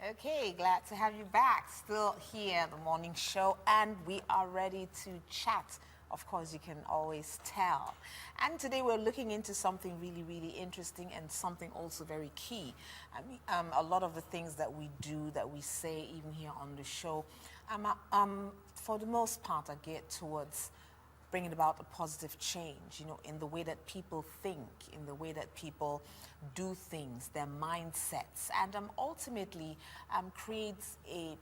Okay, glad to have you back. Still here, the morning show, and we are ready to chat. Of course, you can always tell. And today we're looking into something really, really interesting and something also very key. I mean, a lot of the things that we do, that we say, even here on the show, for the most part, are geared towards bringing about a positive change, in the way that people think, in the way that people do things, their mindsets, and ultimately creates a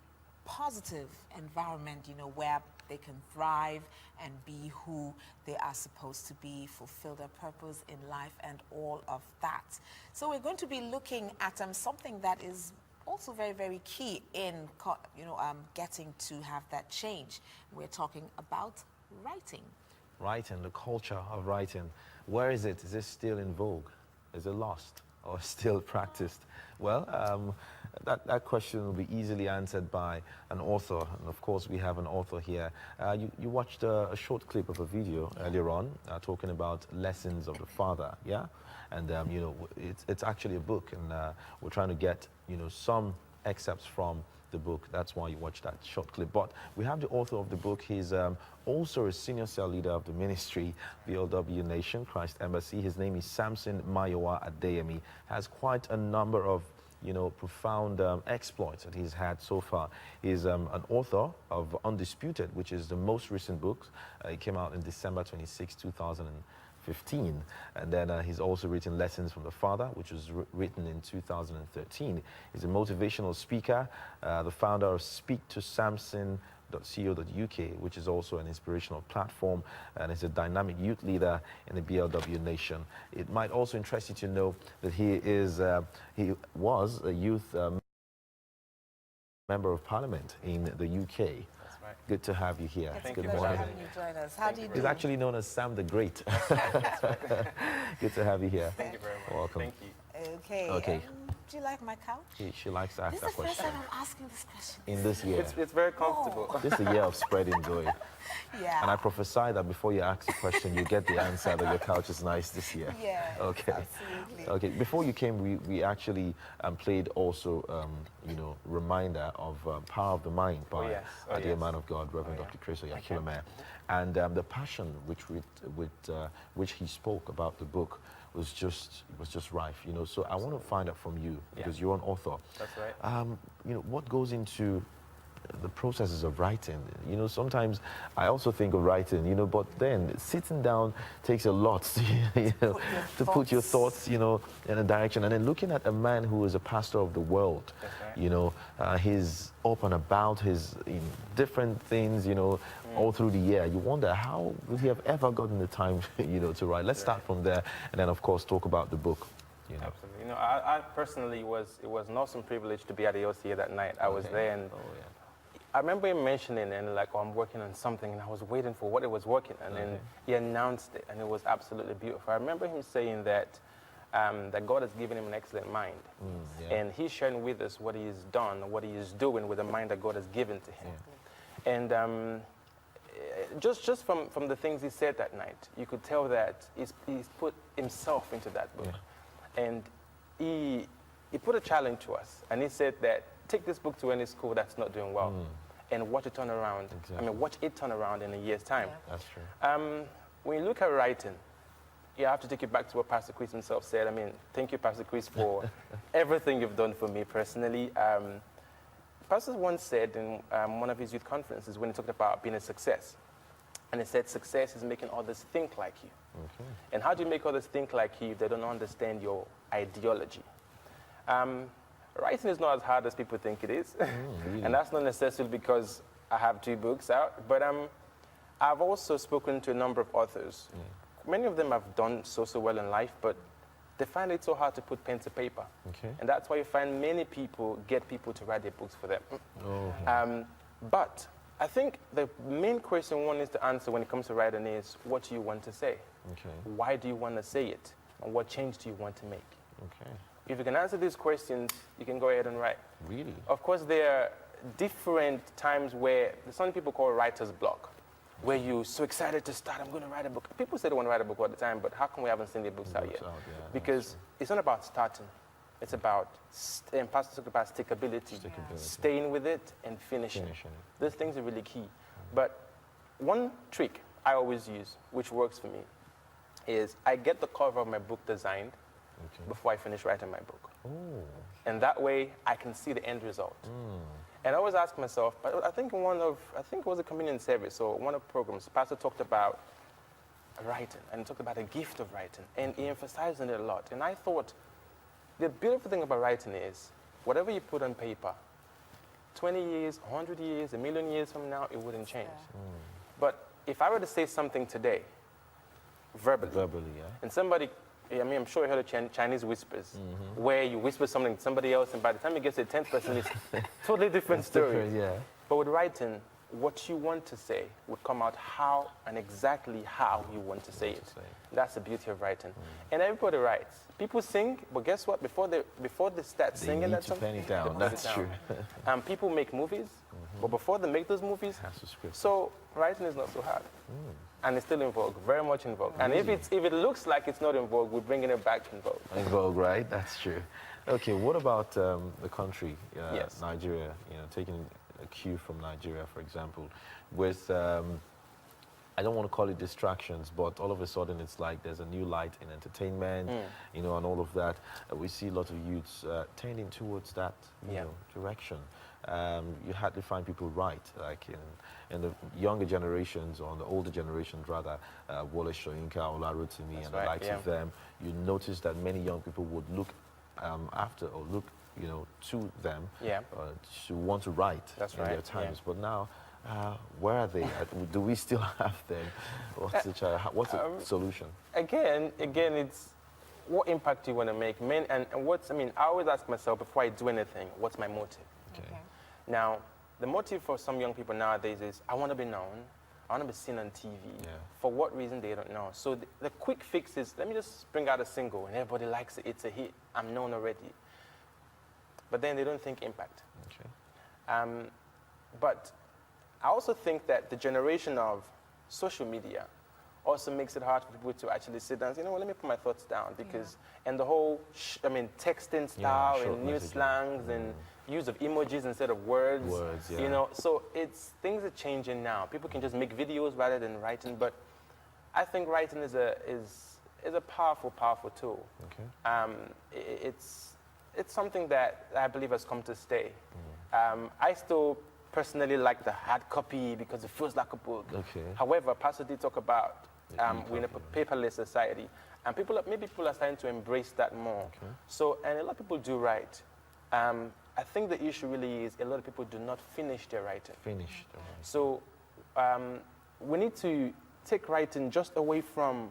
positive environment, where they can thrive and be who they are supposed to be, fulfill their purpose in life and all of that. So we're going to be looking at something that is also very, very key in, getting to have that change. We're talking about writing. Writing, the culture of writing. Where is it? Is it still in vogue? Is it lost or still practiced? Well, that question will be easily answered by an author. And of course, we have an author here. You watched a short clip of a video earlier on talking about lessons of the father, yeah? And, it's actually a book, and we're trying to get, some excerpts from the book. That's why you watch that short clip. But we have the author of the book. He's also a senior cell leader of the ministry, BLW Nation, Christ Embassy. His name is Samson Adeyemi. Has quite a number of profound exploits that he's had so far. He's an author of Undisputed, which is the most recent book. It came out in December 26, 2015. And then he's also written Lessons from the Father, which was written in 2013. He's a motivational speaker, the founder of speaktossamson.co.uk, which is also an inspirational platform, and is a dynamic youth leader in the BLW Nation. It might also interest you to know that he was a youth member of Parliament in the UK. Good to have you here. Good morning. Having you join us. How do you do? He's actually known as Sam the Great. Good to have you here. Thank you very much. Welcome. Thank you. Okay. Do you like my couch? She likes to ask that question. This is the first time I'm asking this question. In this year. It's very comfortable. This is a year of spreading joy. Yeah. And I prophesy that before you ask the question, you get the answer that your couch is nice this year. Yeah. Okay. Absolutely. Okay. Before you came, we actually played also, reminder of Power of the Mind by a dear man of God, Reverend Dr. Chris Oyakilome. And the passion which he spoke about the book was just rife, So I want to find out from you, because you're an author. That's right. What goes into the processes of writing? Sometimes I also think of writing, but then sitting down takes a lot, to put your thoughts, in a direction. And then looking at a man who is a pastor of the world, he's up and about, his different things, all through the year. You wonder, how would he have ever gotten the time, to write? Let's start from there, and then of course talk about the book. Absolutely. I personally it was an awesome privilege to be at the OCA that night. I was there, and I remember him mentioning, and like, I'm working on something, and I was waiting for what it was working, and then he announced it, and it was absolutely beautiful. I remember him saying that that God has given him an excellent mind, and he's sharing with us what he has done, what he is doing with the mind that God has given to him. And just from the things he said that night, you could tell that he's put himself into that book. And he put a challenge to us, and he said that take this book to any school that's not doing well, and watch it turn around. Exactly. Watch it turn around in a year's time. That's true. When you look at writing, you have to take it back to what Pastor Chris himself said. Thank you, Pastor Chris, for everything you've done for me personally. Pastor once said in one of his youth conferences, when he talked about being a success, and he said success is making others think like you. Okay. And how do you make others think like you if they don't understand your ideology? Writing is not as hard as people think it is. Really? And that's not necessarily because I have 2 books out, but I've also spoken to a number of authors. Many of them have done so well in life, but they find it so hard to put pen to paper. Okay. And that's why you find many people get people to write their books for them. But I think the main question one needs to answer when it comes to writing is, what do you want to say? Okay. Why do you want to say it? And what change do you want to make? Okay. If you can answer these questions, you can go ahead and write. Really? Of course, there are different times where some people call writer's block, where you're so excited to start, I'm going to write a book. People say they want to write a book all the time, but how come we haven't seen their books out yet? Because it's not about starting. It's about, and Pastor talked about stickability, staying with it and finishing. Those things are really key. But one trick I always use, which works for me, is I get the cover of my book designed before I finish writing my book. And that way I can see the end result. And I always ask myself, but I think it was a communion service or one of the programs, the pastor talked about writing and talked about the gift of writing, and he emphasized on it a lot. And I thought, the beautiful thing about writing is, whatever you put on paper, 20 years, 100 years, a million years from now, it wouldn't change. But if I were to say something today, verbally, and somebody, I mean, I'm sure you heard of Chinese whispers, where you whisper something to somebody else, and by the time you get to the 10th person, it's a totally different story. But with writing, what you want to say would come out how and exactly how you want to say it. That's the beauty of writing. And everybody writes. People sing, but guess what? Before they start singing, that's pen it down. That's true. People make movies, but before they make those movies, so writing is not so hard. And it's still in vogue, very much in vogue. And if it looks like it's not in vogue, we're bringing it back in vogue. In vogue, right? That's true. Okay, what about the country, Nigeria? You know, taking a cue from Nigeria, for example, with I don't want to call it distractions, but all of a sudden it's like there's a new light in entertainment, you know, and all of that. We see a lot of youths tending towards that you know, direction. You hardly find people write, like in the younger generations, or the older generations rather, Wallace Soyinka, Olarotimi, and the likes of them. You notice that many young people would look after or look, you know, to them to want to write in their times. But now, where are they? Do we still have them? What's the solution? Again, it's what impact do you want to make? I always ask myself before I do anything, what's my motive? Now, the motive for some young people nowadays is, I want to be known, I want to be seen on TV. For what reason, they don't know. So the quick fix is, let me just bring out a single, and everybody likes it, it's a hit, I'm known already. But then they don't think impact. But I also think that the generation of social media also makes it hard for people to actually sit down and say, you know, let me put my thoughts down, because, and the whole, texting style and new slangs and use of emojis instead of words, you know, so things are changing now. People can just make videos rather than writing, but I think writing is a powerful, powerful tool. It's something that I believe has come to stay. I still personally like the hard copy because it feels like a book. However, Pastor did talk about we're in a paperless society, and maybe people are starting to embrace that more. So, and a lot of people do write. I think the issue really is a lot of people do not finish their writing. So we need to take writing just away from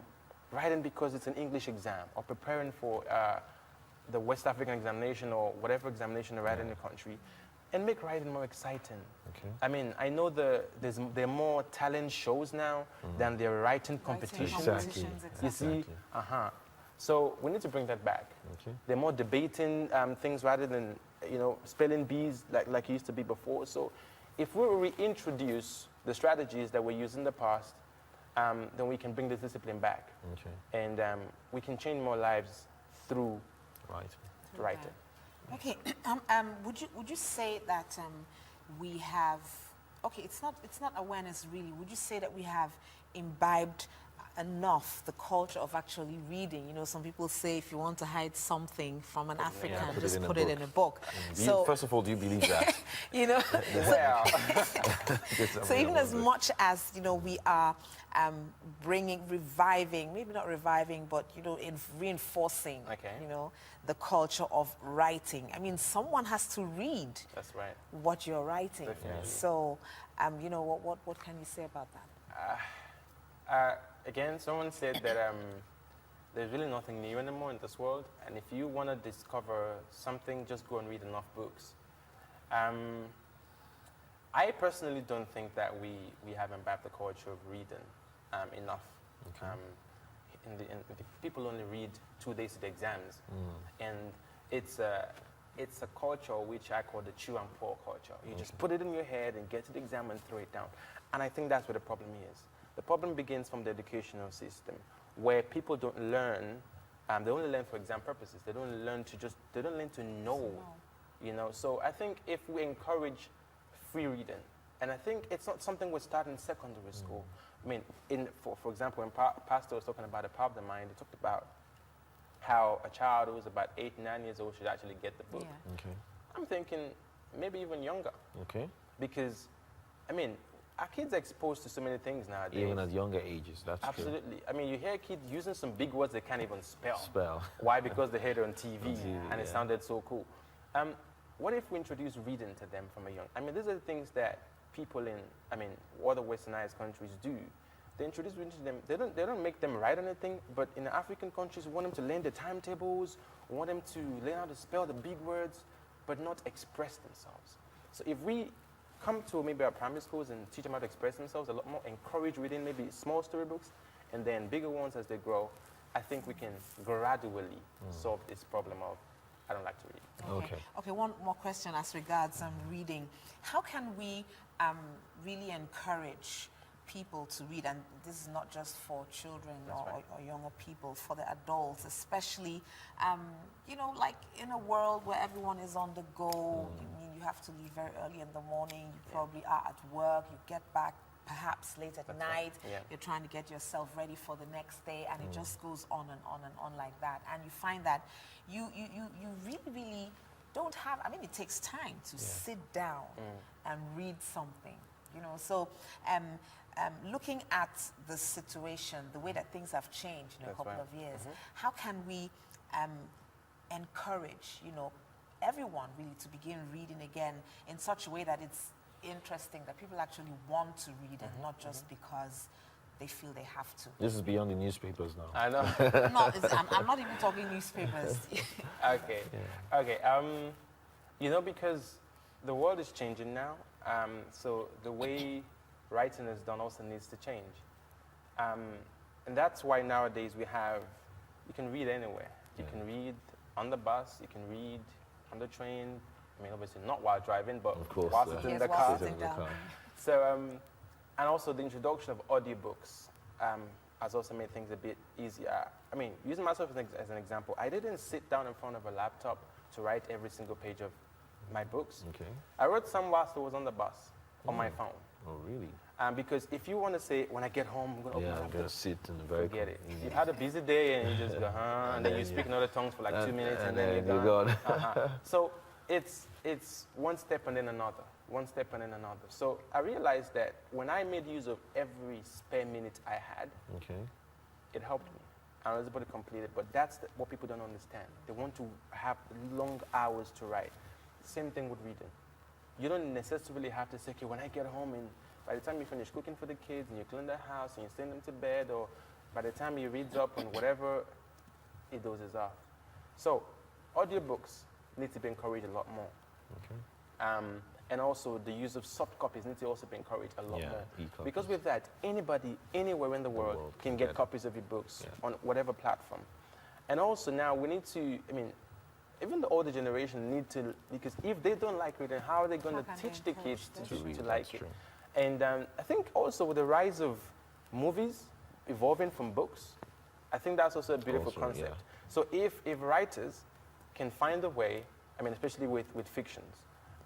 writing because it's an English exam or preparing for the West African examination or whatever examination they're writing in the country, and make writing more exciting. I mean, I know there are more talent shows now than there are writing competitions. You see? So we need to bring that back. They're more debating things rather than, you know, spelling bees like it used to be before. So if we reintroduce the strategies that were used in the past, then we can bring this discipline back. And we can change more lives through writing. Okay, would you say that we have, it's not awareness really, would you say that we have imbibed enough the culture of actually reading? You know, some people say if you want to hide something from an African, just put it in a book. So, first of all, do you believe that? You know, so even as much as, you know, we are reviving, maybe not reviving, but, you know, reinforcing, you know, the culture of writing. I mean, someone has to read what you're writing. So, you know, what can you say about that? Again, someone said that there's really nothing new anymore in this world, and if you want to discover something, just go and read enough books. I personally don't think that we have imbibed the culture of reading enough. People only read 2 days to the exams, and it's a culture which I call the chew and pour culture. You just put it in your head and get to the exam and throw it down. And I think that's where the problem is. The problem begins from the educational system, where people don't learn They only learn for exam purposes. They don't learn to they don't learn to know, you know. So I think if we encourage free reading, and I think it's not something we start in secondary school. I mean, for example, when Pastor was talking about the power of the mind, he talked about how a child who's about 8, 9 years old should actually get the book. Yeah. Okay. I'm thinking maybe even younger. Okay. Because, I mean, our kids are exposed to so many things nowadays. Even at younger ages, that's Absolutely. I mean, you hear kids using some big words they can't even spell. Why? Because they heard it on TV, and it sounded so cool. What if we introduce reading to them from a young? I mean, these are the things that people in, I mean, other westernized countries do. They introduce reading to them. They don't make them write anything, but in the African countries, we want them to learn the timetables. We want them to learn how to spell the big words, but not express themselves. So if we come to maybe our primary schools and teach them how to express themselves a lot more, encourage reading maybe small storybooks, and then bigger ones as they grow, I think we can gradually solve this problem of I don't like to read. Okay. Okay, one more question as regards reading. How can we really encourage people to read? And this is not just for children or younger people, for the adults, especially, you know, like in a world where everyone is on the go. I mean, you have to leave very early in the morning. You probably are at work. You get back perhaps late at night. You're trying to get yourself ready for the next day, and it just goes on and on and on like that. And you find that you really don't have, I mean, it takes time to sit down and read something, you know. So looking at the situation, the way that things have changed in a couple of years, how can we encourage, you know, everyone really to begin reading again in such a way that it's interesting, that people actually want to read and not just because they feel they have to. This is beyond the newspapers now. I know. I'm not even talking newspapers. Okay. Yeah. Okay. You know, because the world is changing now, so the way writing is done also needs to change. And that's why nowadays you can read anywhere. You can read on the bus, you can read on the train. I mean, obviously not while driving, but of course, while sitting in the car. So, and also the introduction of audiobooks has also made things a bit easier. I mean, using myself as an example, I didn't sit down in front of a laptop to write every single page of my books. Okay. I wrote some whilst I was on the bus on my phone. Oh, really? Because if you want to say, when I get home, I'm going to open my laptop. I'm going to sit in the very forget it. You've had a busy day and you just go, and then you speak in other tongues for like 2 minutes and then you're gone. So it's one step and then another, one step and then another. So I realized that when I made use of every spare minute I had, it helped me. I was able to complete it, but that's what people don't understand. They want to have long hours to write. Same thing with reading. You don't necessarily have to say, okay, when I get home and by the time you finish cooking for the kids and you clean the house and you send them to bed, or by the time he reads up and whatever, it dozes off. So audiobooks need to be encouraged a lot more. And also the use of soft copies need to also be encouraged a lot more. Because with that, anybody, anywhere in the world can get copies of your books on whatever platform. And also now we need to, I mean, even the older generation need to, because if they don't like reading, how are they going to teach the kids to like it? And I think also with the rise of movies evolving from books, I think that's also a beautiful concept. So if writers can find a way, I mean, especially with fictions,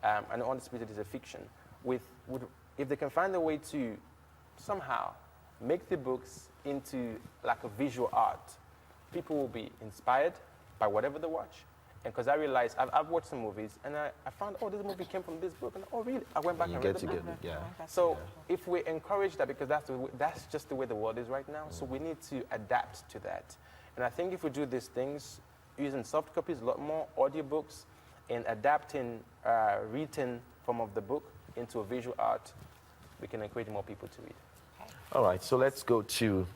and Undisputed is a fiction, if they can find a way to somehow make the books into like a visual art, people will be inspired by whatever they watch. And because I realized, I've watched some movies, and I found, oh, this movie came from this book, and oh, really? I went back and read the book. So if we encourage that, because that's just the way the world is right now, so we need to adapt to that. And I think if we do these things, using soft copies a lot more, audiobooks, and adapting written form of the book into a visual art, we can encourage more people to read. All right, so let's go to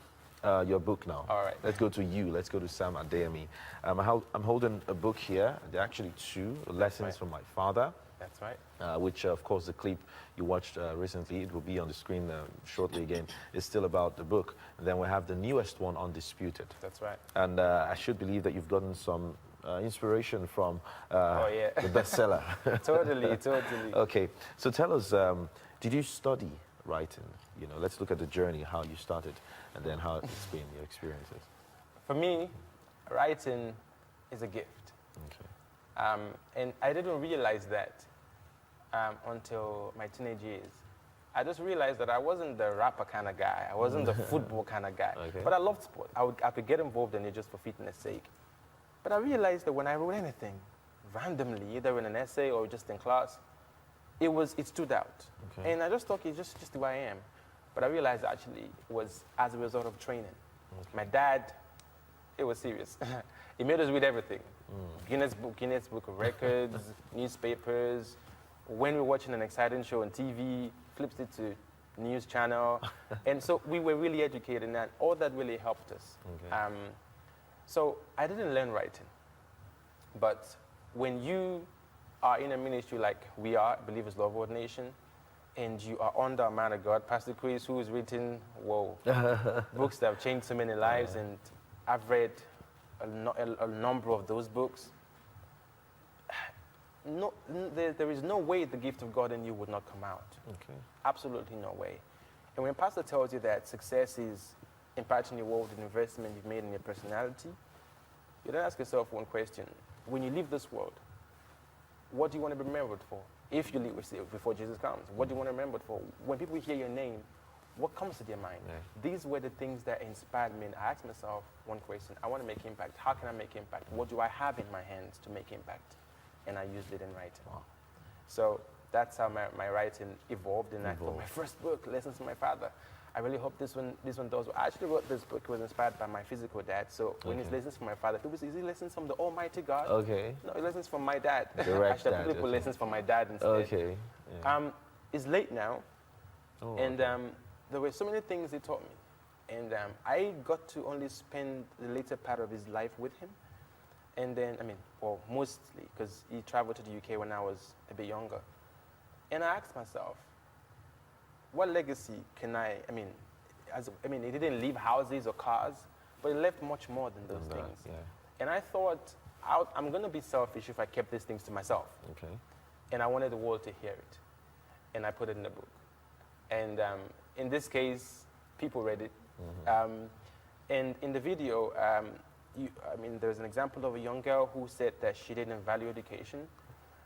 your book now. All right. Let's go to you. Let's go to Sam Adeyemi. I'm holding a book here. There are actually 2 lessons from my father. That's right. Which, of course, the clip you watched recently, it will be on the screen shortly again, is still about the book. And then we have the newest one, Undisputed. That's right. And I should believe that you've gotten some inspiration from the bestseller. Totally. Okay, so tell us, did you study writing? You know, let's look at the journey, how you started, and then how it's been, your experiences. For me, writing is a gift. Okay. And I didn't realize that until my teenage years. I just realized that I wasn't the rapper kind of guy. I wasn't the football kind of guy. Okay. But I loved sport. I could get involved in it just for fitness sake. But I realized that when I wrote anything, randomly, either in an essay or just in class, it stood out. Okay. And I just thought it's just who I am. But I realized actually it was as a result of training. Okay. My dad, it was serious. He made us read everything. Guinness Book of Records, newspapers. When we were watching an exciting show on TV, flips it to news channel. And so we were really educated, and all that really helped us. Okay. So I didn't learn writing. But when you are in a ministry like we are, Believers Loveworld Nation, and you are under a man of God, Pastor Chris, who has written, books that have changed so many lives, and I've read a number of those books. There is no way the gift of God in you would not come out. Okay. Absolutely no way. And when Pastor tells you that success is impacting your world, the investment you've made in your personality, you then ask yourself one question. When you leave this world, what do you want to be remembered for? If you leave before Jesus comes, what do you want to be remembered for? When people hear your name, what comes to their mind? Yeah. These were the things that inspired me, and I asked myself one question. I want to make impact. How can I make impact? What do I have in my hands to make impact? And I used it in writing. Wow. So that's how my writing evolved. And I thought, my first book, Lessons from My Father, I really hope this one does well. I actually wrote this book. It was inspired by my physical dad. So when it's Lessons from My Father, people say, is it lessons from the Almighty God? Okay. No, it's lessons from my dad. Direct dad. People put lessons from my dad instead. Okay. Yeah. It's late now. Oh, and there were so many things he taught me. And I got to only spend the later part of his life with him. And then, mostly, because he traveled to the UK when I was a bit younger. And I asked myself, what legacy can he didn't leave houses or cars, but he left much more than those things. Yeah. And I thought, I'm going to be selfish if I kept these things to myself. Okay. And I wanted the world to hear it. And I put it in the book. And in this case, people read it. Mm-hmm. And in the video, there's an example of a young girl who said that she didn't value education,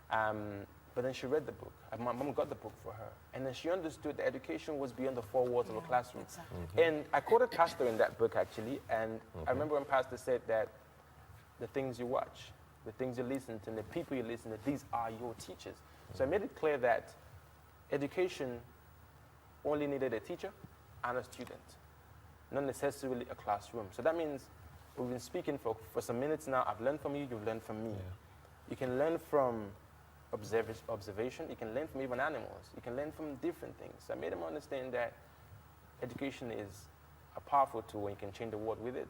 but then she read the book. My mom got the book for her, and then she understood that education was beyond the four walls of a classroom. Exactly. Mm-hmm. And I quoted Pastor in that book, actually, and I remember when Pastor said that the things you watch, the things you listen to, and the people you listen to, these are your teachers. So I made it clear that education only needed a teacher and a student, not necessarily a classroom. So that means we've been speaking for some minutes now. I've learned from you, you've learned from me. Yeah. You can learn from observation, you can learn from even animals, you can learn from different things. So I made them understand that education is a powerful tool and you can change the world with it.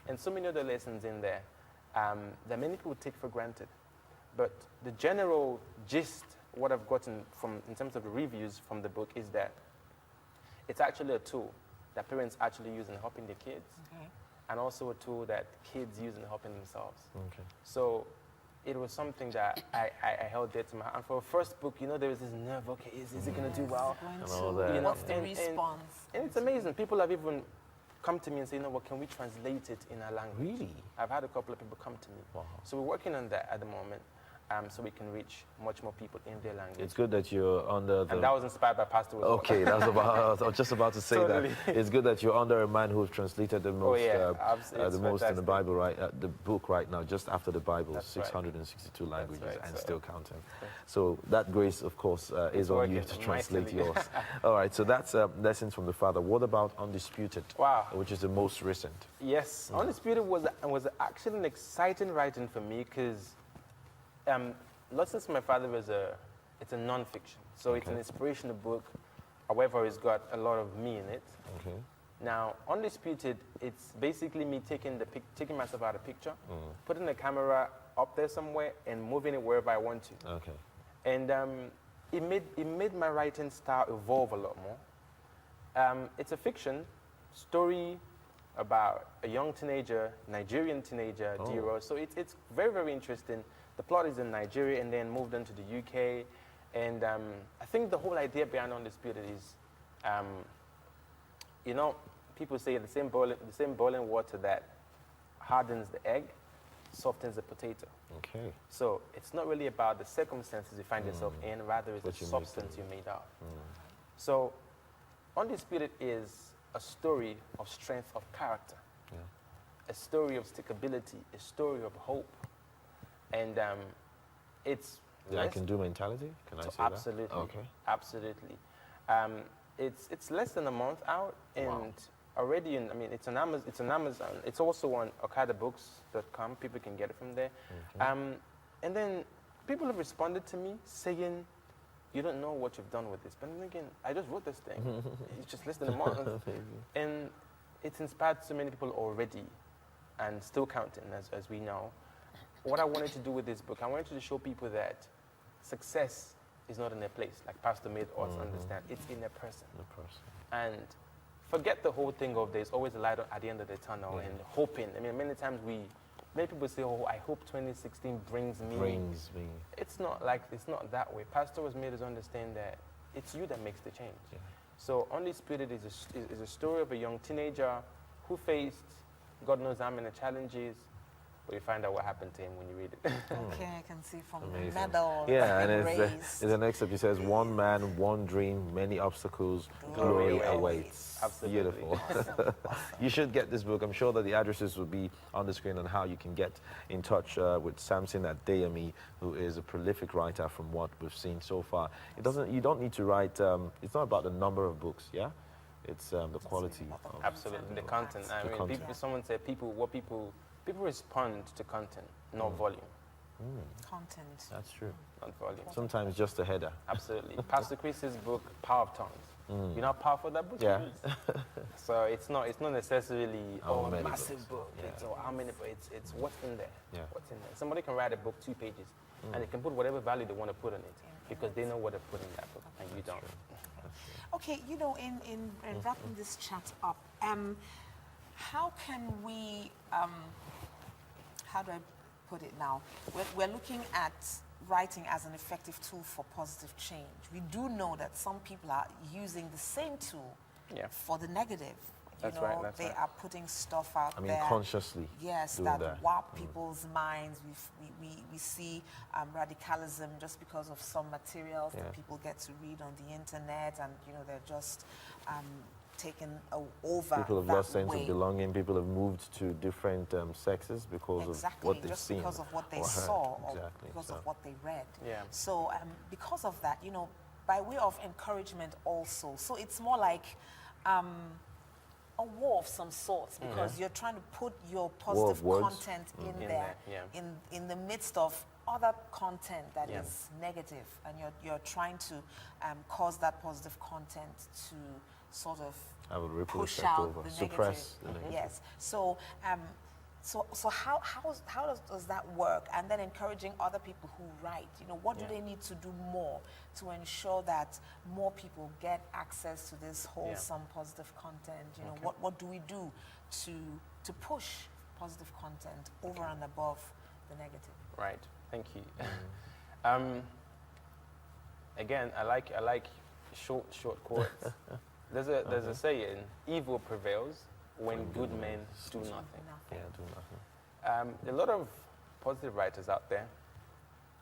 And so many other lessons in there that many people take for granted. But the general gist, what I've gotten from, in terms of the reviews from the book, is that it's actually a tool that parents actually use in helping their kids. Okay. And also a tool that kids use in helping themselves. Okay. So it was something that I held dear to my heart. And for a first book, there was this nerve, okay, is it going to do well? What's the response? And it's amazing. People have even come to me and say, can we translate it in our language? Really? I've had a couple of people come to me. Wow. So we're working on that at the moment. So we can reach much more people in their language. It's good that you're under the... And that was inspired by Pastor as well. Okay, I was just about to say totally. That. It's good that you're under a man who's translated the most, the most in the Bible, right? The book right now, just after the Bible, that's 662 languages and still counting. So that grace, of course, is on you to translate yours. All right, so that's Lessons from the Father. What about Undisputed? Wow. Which is the most recent. Yes, Undisputed was actually an exciting writing for me because Lessons from My Father it's a non-fiction, so it's an inspirational book. However, it's got a lot of me in it. Okay. Now, Undisputed, it's basically me taking myself out of the picture, putting the camera up there somewhere, and moving it wherever I want to. Okay. And it made my writing style evolve a lot more. It's a fiction story about a young teenager, Nigerian teenager, Diro. So it's very, very interesting. The plot is in Nigeria and then moved into the UK. And I think the whole idea behind Undisputed is, people say the same boiling water that hardens the egg, softens the potato. Okay. So it's not really about the circumstances you find yourself in, rather it's What the you make substance you made out. So Undisputed is a story of strength of character, a story of stickability, a story of hope. And it's... The I can do mentality? Can I say absolutely, that? Okay. Absolutely. It's less than a month out, and already it's on Amazon. It's also on okadabooks.com. People can get it from there. Okay. And then people have responded to me saying, "You don't know what you've done with this." But then again, I just wrote this thing. It's just less than a month, and it's inspired so many people already, and still counting, as we know. What I wanted to do with this book, I wanted to show people that success is not in a place, like Pastor made us understand. It's in a person. And forget the whole thing of there's always a light at the end of the tunnel and hoping. I mean, many people say, "Oh, I hope 2016 brings me." It's not that way. Pastor was made us understand that it's you that makes the change. Yeah. So Undisputed is a story of a young teenager who faced God knows how many challenges, but you find out what happened to him when you read it. Okay, I can see from the medal. Yeah, and it's an excerpt. He says, "One man, one dream, many obstacles, glory awaits." Absolutely. Beautiful. You should get this book. I'm sure that the addresses will be on the screen on how you can get in touch with Samson Adeyemi, who is a prolific writer from what we've seen so far. You don't need to write, it's not about the number of books, yeah? It's the quality. Absolutely, the content. Someone said people respond to content, not volume. Content. That's true. Not volume. Sometimes just a header. Absolutely. Pastor Chris's book, Power of Tongues. You know how powerful that book is? So it's not necessarily a massive book. Yeah. It's how many, but it's what's in there. Yeah. What's in there. Somebody can write a book 2 pages and they can put whatever value they want to put on it because they know what to put in that book and you don't. Okay, in wrapping this chat up, how can we, how do I put it now? We're looking at writing as an effective tool for positive change. We do know that some people are using the same tool for the negative. That's They are putting stuff out there. Consciously. Yes, that warp people's minds. We see radicalism just because of some materials that people get to read on the internet, and they're just taken over. People have lost sense of belonging. People have moved to different sexes because of what they've seen. Because of what they saw, or because of what they read. Yeah. So because of that, by way of encouragement also. So it's more like a war of some sorts, because you're trying to put your positive content in there, in the midst of other content that is negative, and you're trying to cause that positive content to sort of push out the suppress negative. The negative. Yes. So so how does that work? And then encouraging other people who write, what do they need to do more to ensure that more people get access to this wholesome positive content? What do we do to push positive content over and above the negative? Right. Thank you. Again, I like short quotes. There's a saying: evil prevails when good men do nothing. Yeah, do nothing. A lot of positive writers out there,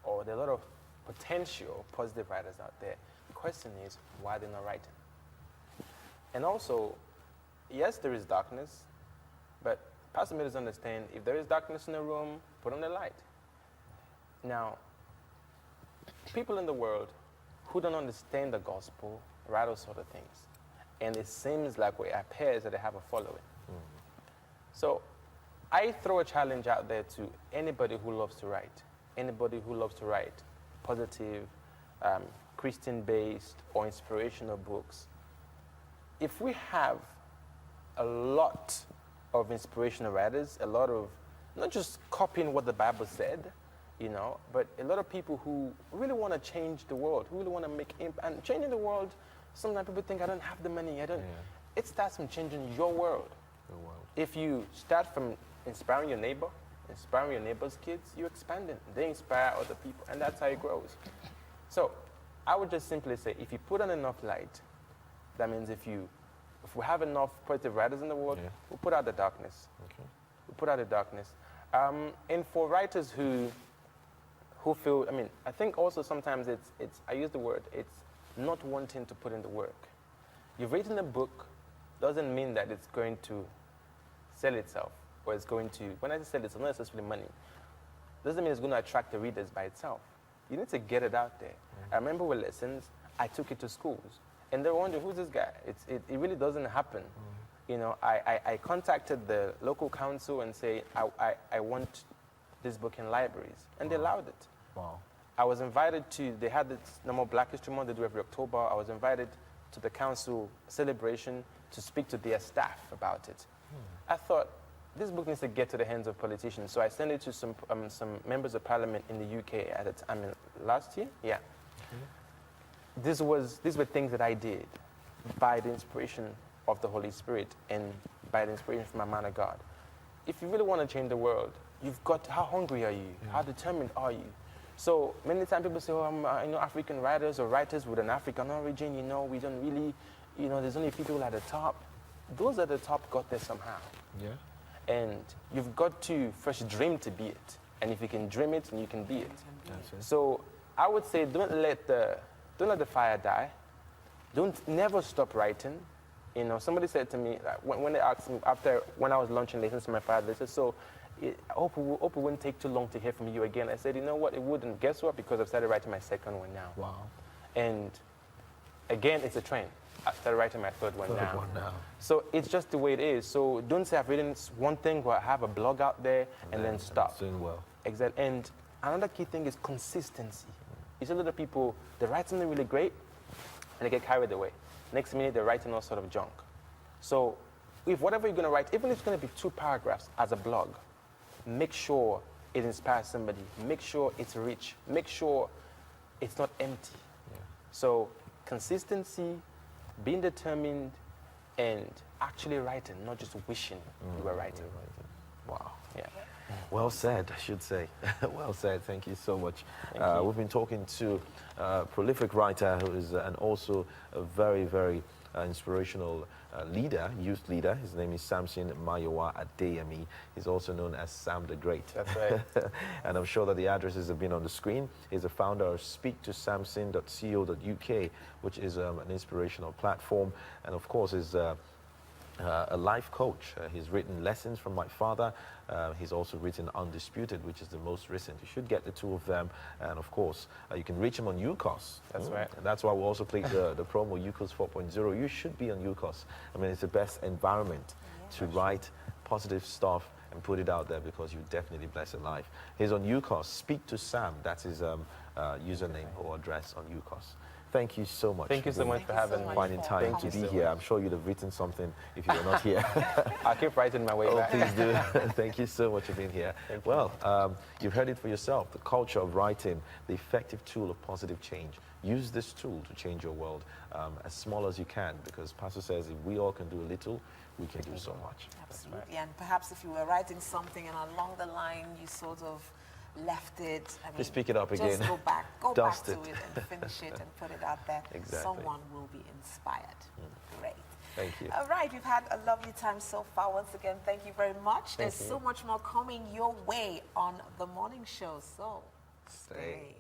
or there are a lot of potential positive writers out there. The question is, why they're not writing? And also, yes, there is darkness, but Pastor made us understand, if there is darkness in the room, put on the light. Now, people in the world who don't understand the gospel write those sort of things. And it seems like it appears that they have a following. So I throw a challenge out there to anybody who loves to write positive, Christian-based or inspirational books. If we have a lot of inspirational writers, a lot of not just copying what the Bible said, but a lot of people who really want to change the world, who really want to make impact. And changing the world, sometimes people think, I don't have the money. It starts from changing your world. If you start from inspiring your neighbor, inspiring your neighbor's kids, you expand it. They inspire other people, and that's how it grows. So I would just simply say, if you put on enough light, that means if we have enough positive writers in the world, we'll put out the darkness. put out the darkness. And for writers who feel, I mean, I think also sometimes it's I use the word, it's not wanting to put in the work. You've written a book, doesn't mean that it's going to sell itself, or it's going to, when I say sell itself, not necessarily money, doesn't mean it's going to attract the readers by itself. You need to get it out there. I remember with lessons, I took it to schools, and they're wondering, who's this guy? It really doesn't happen. You know, I contacted the local council and say, I want this book in libraries, and they allowed it. Wow. I was invited to, they had this normal Black History Month they do every October. I was invited to the council celebration to speak to their staff about it. I thought, this book needs to get to the hands of politicians. So I sent it to some members of parliament in the UK at the time, last year? Yeah. These were things that I did by the inspiration of the Holy Spirit and by the inspiration from a man of God. If you really want to change the world, you've got, how hungry are you? How determined are you? So many times people say, oh, I know African writers or writers with an African origin, you know, we don't really, you know, there's only a few people at the top. Those at the top got there somehow. Yeah. And you've got to first dream to be it. And if you can dream it, then you can be it. So I would say don't let the fire die. Never stop writing. You know, somebody said to me, when they asked me when I was launching Lessons to My Father, they said, so I hope it wouldn't take too long to hear from you again. I said, you know what, it wouldn't. Guess what? Because I've started writing my second one now. Wow. And again, it's a trend. I started writing my third one now. So it's just the way it is. So don't say I've written one thing or I have a blog out there and then stop. Doing well. Exactly. And another key thing is consistency. You see a lot of people, they write something really great and they get carried away. Next minute, they're writing all sort of junk. So if whatever you're going to write, even if it's going to be 2 paragraphs as a blog, make sure it inspires somebody. Make sure it's rich. Make sure it's not empty. Yeah. So consistency, being determined, and actually writing, not just wishing you were writing. Wow. Yeah. Well said, I should say. Well said. Thank you so much. We've been talking to a prolific writer who is and also a very, very inspirational leader, youth leader. His name is Samson Adeyemi. He's also known as Sam the Great. That's right. And I'm sure that the addresses have been on the screen. He's the founder of speaktosamson.co.uk, which is an inspirational platform. And of course, is a life coach. He's written Lessons from My Father. He's also written Undisputed, which is the most recent. You should get the 2 of them. And of course, you can reach him on UCOS. That's right. And that's why we also click the promo UCOS 4.0. You should be on UCOS. I mean, it's the best environment to write positive stuff and put it out there because you definitely bless a life. He's on UCOS. Speak to Sam. That's his username or address on UCOS. Thank you so much. Thank you so much for having me. Finding time to be here. I'm sure you'd have written something if you were not here. I'll keep writing my way back. Please do. Thank you so much for being here. Well, you've heard it for yourself. The culture of writing, the effective tool of positive change. Use this tool to change your world as small as you can, because Pastor says if we all can do a little, we can do so much. Absolutely. And perhaps if you were writing something and along the line you sort of left it. I mean, just pick it up again. Just go back to it and finish it and put it out there. Exactly. Someone will be inspired. Great. Thank you. All right, we've had a lovely time so far. Once again, thank you very much. There's so much more coming your way on the morning show. So stay.